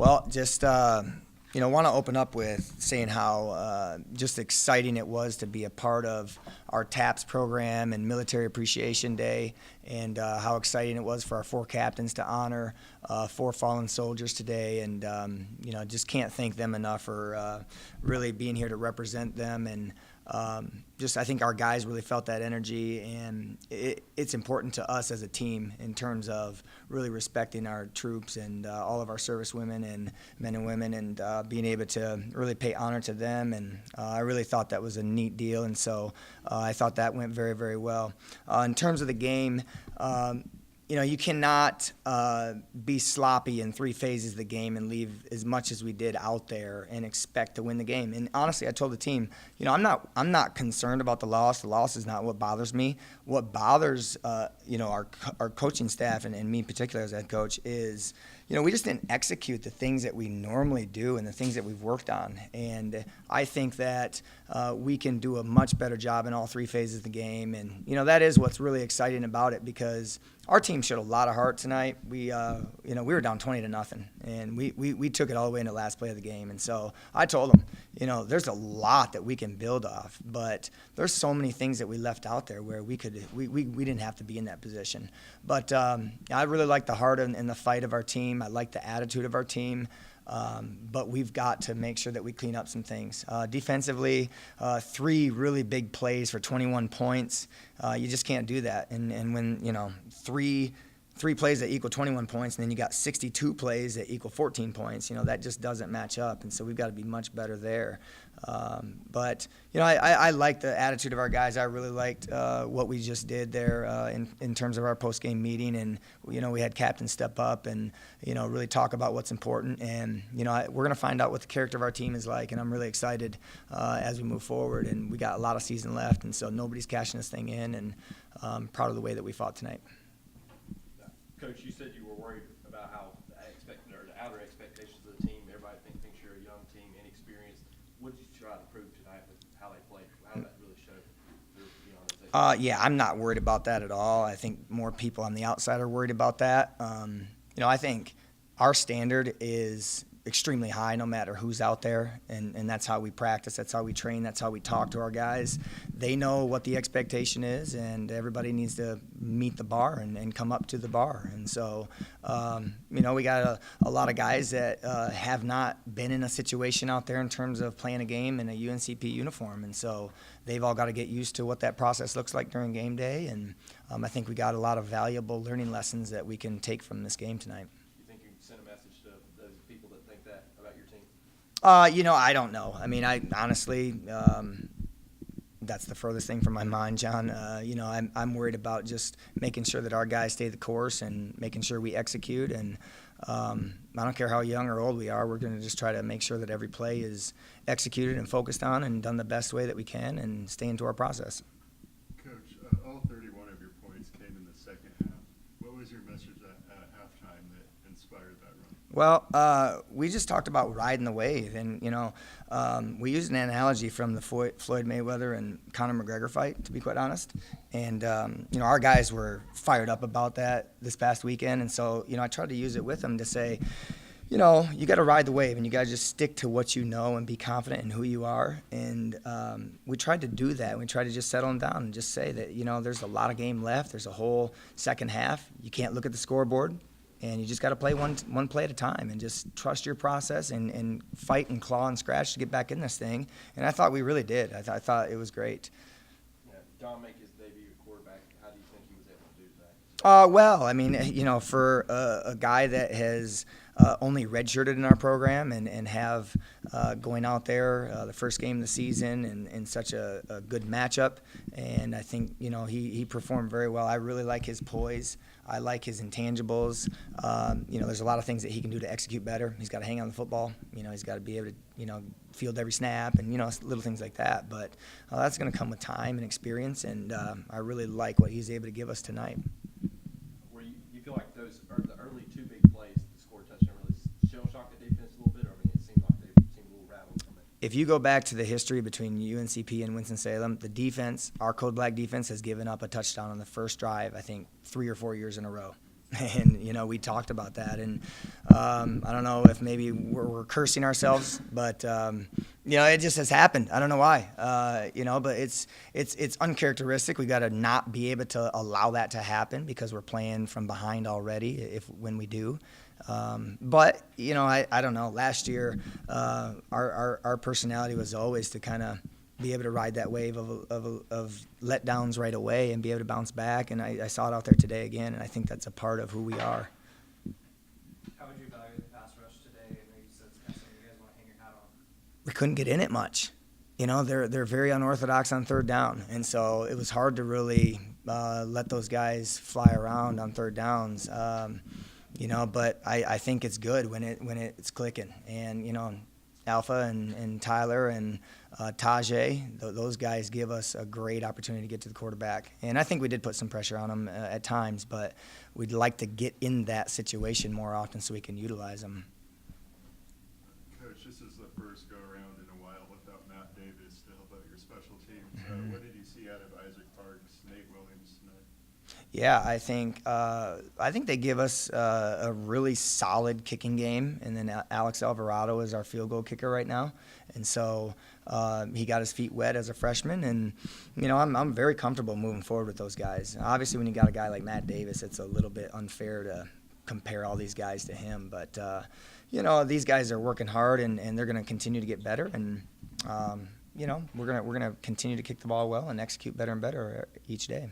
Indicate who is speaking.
Speaker 1: Well, just want to open up with saying how just exciting it was to be a part of our TAPS program and Military Appreciation Day, and how exciting it was for our 4 captains to honor 4 fallen soldiers today. And just can't thank them enough for really being here to represent them. And I think our guys really felt that energy, and it's important to us as a team in terms of really respecting our troops and all of our service women and men and women, and being able to really pay honor to them. And I really thought that was a neat deal, and so I thought that went very, very well. In terms of the game, you cannot be sloppy in 3 phases of the game and leave as much as we did out there and expect to win the game. And honestly, I told the team, I'm not concerned about the loss. The loss is not what bothers me. What bothers our coaching staff and me in particular as head coach is we just didn't execute the things that we normally do and the things that we've worked on. And I think that we can do a much better job in all 3 phases of the game. And that is what's really exciting about it, because our team showed a lot of heart tonight. We were down 20-0, and we took it all the way into the last play of the game. And so I told them, there's a lot that we can build off, but there's so many things that we left out there where we didn't have to be in that position. But I really like the heart and the fight of our team. I like the attitude of our team. But we've got to make sure that we clean up some things. Defensively, 3 really big plays for 21 points. You just can't do that. And when, three plays that equal 21 points, and then you got 62 plays that equal 14 points, that just doesn't match up. And so we've got to be much better there. But I like the attitude of our guys. I really liked what we just did there in terms of our post-game meeting. And, we had captains step up and, really talk about what's important. And, we're going to find out what the character of our team is like. And I'm really excited as we move forward. And we got a lot of season left. And so nobody's cashing this thing in. And I'm proud of the way that we fought tonight.
Speaker 2: Coach, you said you were worried about how the outer expectations of the team. Everybody thinks you're a young team, inexperienced. What did you try to prove tonight with how they played? How did that really show through the organization?
Speaker 1: I'm not worried about that at all. I think more people on the outside are worried about that. I think our standard is extremely high no matter who's out there, and that's how we practice, that's how we train, that's how we talk to our guys. They know what the expectation is, and everybody needs to meet the bar and come up to the bar. And so we got a lot of guys that have not been in a situation out there in terms of playing a game in a UNCP uniform, and so they've all got to get used to what that process looks like during game day. And I think we got a lot of valuable learning lessons that we can take from this game tonight.
Speaker 2: Send a message to those people that think that about your team?
Speaker 1: I don't know. I mean, I honestly, that's the furthest thing from my mind, John. I'm worried about just making sure that our guys stay the course and making sure we execute. And I don't care how young or old we are. We're going to just try to make sure that every play is executed and focused on and done the best way that we can and stay into our process.
Speaker 3: Coach, all 31 of your points came in the second half. What was your message at halftime that inspired that run?
Speaker 1: Well, we just talked about riding the wave, and we used an analogy from the Floyd Mayweather and Conor McGregor fight, to be quite honest. And our guys were fired up about that this past weekend, and so I tried to use it with them to say, you got to ride the wave, and you got to just stick to what you know and be confident in who you are. And we tried to do that. We tried to just settle them down and just say that there's a lot of game left. There's a whole second half. You can't look at the scoreboard. And you just got to play one play at a time and just trust your process and fight and claw and scratch to get back in this thing. And I thought we really did. I thought it was great.
Speaker 2: Yeah, Don make his debut at quarterback. How do you think he was able to do that?
Speaker 1: Well, I mean, for a guy that has only redshirted in our program and have going out there the first game of the season and such a good matchup, and I think he performed very well. I really like his poise. I like his intangibles. There's a lot of things that he can do to execute better. He's got to hang on the football. He's got to be able to field every snap and little things like that. But that's going to come with time and experience, and I really like what he's able to give us tonight.
Speaker 2: Where you feel like those are the early 2 big plays to score a touchdown really shell-shocked the defense a little bit? Or it seemed like they seemed a little rattled from it.
Speaker 1: If you go back to the history between UNCP and Winston-Salem, the defense, our Code Black defense, has given up a touchdown on the first drive, I think, 3 or 4 years in a row. And, we talked about that. And I don't know if maybe we're cursing ourselves, but, it just has happened. I don't know why, but it's uncharacteristic. We got to not be able to allow that to happen because we're playing from behind already when we do. But, I don't know. Last year, our personality was always to kind of be able to ride that wave of letdowns right away and be able to bounce back. And I saw it out there today again, and I think that's a part of who we are.
Speaker 4: How would you evaluate the pass rush today? I know you said it's kind of something you guys want to hang your hat on.
Speaker 1: We couldn't get in it much. They're very unorthodox on third down, and so it was hard to really let those guys fly around on third downs. But I think it's good when it's clicking, and Alpha and Tyler and Tajay, those guys give us a great opportunity to get to the quarterback. And I think we did put some pressure on them at times, but we'd like to get in that situation more often so we can utilize them.
Speaker 3: Coach, this is the first go-around in a while without Matt Davis to help out your special teams. What did you see out of Isaac Parks, Nate Williams tonight?
Speaker 1: Yeah, I think they give us a really solid kicking game, and then Alex Alvarado is our field goal kicker right now, and so he got his feet wet as a freshman, and I'm very comfortable moving forward with those guys. Obviously, when you got a guy like Matt Davis, it's a little bit unfair to compare all these guys to him, but these guys are working hard, and they're going to continue to get better, and we're gonna continue to kick the ball well and execute better and better each day.